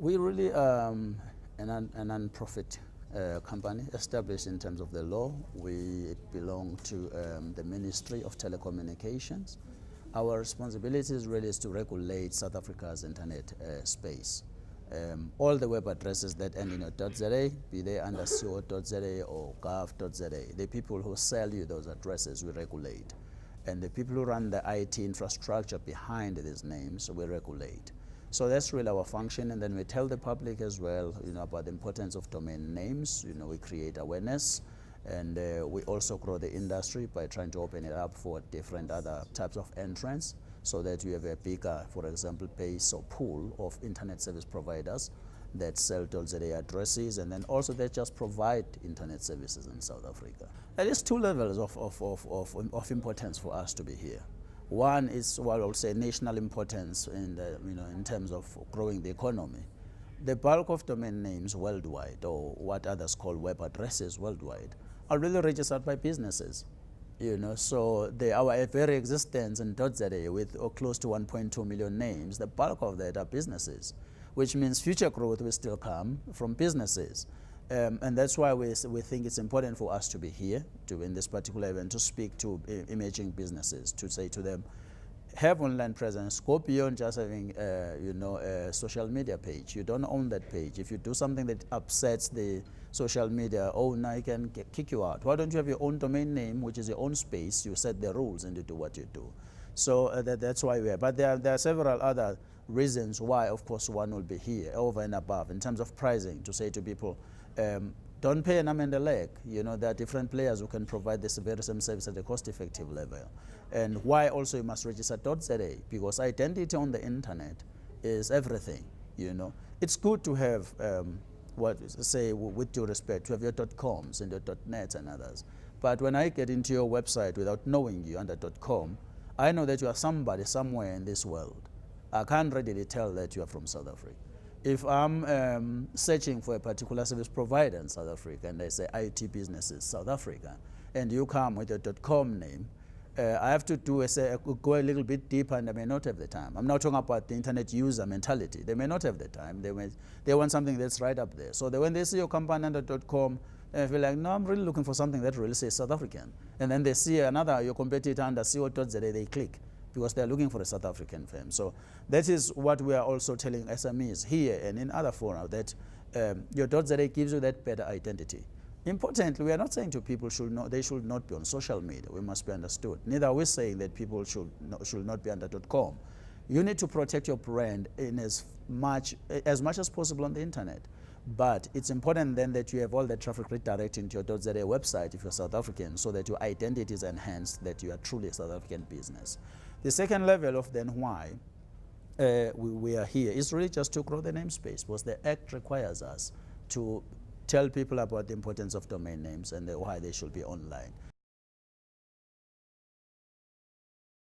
We really a non-profit company established in terms of the law. We belong to the Ministry of Telecommunications. Our responsibility really is to regulate South Africa's internet space. All the web addresses that end in a .za, be they under co.za or gov.za, the people who sell you those addresses we regulate. And the people who run the IT infrastructure behind these names we regulate. So that's really our function, and then we tell the public as well, about the importance of domain names. We create awareness, and we also grow the industry by trying to open it up for different other types of entrants, so that you have a bigger, for example, base or pool of internet service providers that sell .za addresses, and then also they just provide internet services in South Africa. There is two levels of importance for us to be here. One is what I would say national importance in terms of growing the economy. The bulk of domain names worldwide, or what others call web addresses worldwide, are really registered by businesses. So our very existence in .za with close to 1.2 million names, the bulk of that are businesses, which means future growth will still come from businesses. And that's why we think it's important for us to be here in this particular event, to speak to emerging businesses, to say to them, have online presence, go beyond just having a social media page. You don't own that page. If you do something that upsets the social media owner, I can kick you out. Why don't you have your own domain name, which is your own space? You set the rules and you do what you do. So that's why we are. But there are several other reasons why, of course, one will be here over and above in terms of pricing, to say to people, don't pay an arm and a leg. There are different players who can provide this very same service at a cost-effective level. And why also you must register .za, because identity on the internet is everything. It's good to have with due respect, to have your .coms and your .nets and others. But when I get into your website without knowing you under .com, I know that you are somebody somewhere in this world. I can't readily tell that you are from South Africa. If I'm searching for a particular service provider in South Africa, and they say IT businesses South Africa, and you come with your .com name, I have to go a little bit deeper, and I may not have the time. I'm not talking about the internet user mentality. They may not have the time. They want something that's right up there. So when they see your company under .com, they feel like, no, I'm really looking for something that really says South African. And then they see your competitor under co.za, they click, because they're looking for a South African firm. So that is what we are also telling SMEs here and in other fora, that your .za gives you that better identity. Importantly, we are not saying to people they should not be on social media. We must be understood. Neither are we saying that people should not be under .com. You need to protect your brand in as much as possible on the internet. But it's important then that you have all the traffic redirecting to your .za website if you're South African, so that your identity is enhanced, that you are truly a South African business. The second level of then why we are here is really just to grow the namespace, because the Act requires us to tell people about the importance of domain names and why they should be online.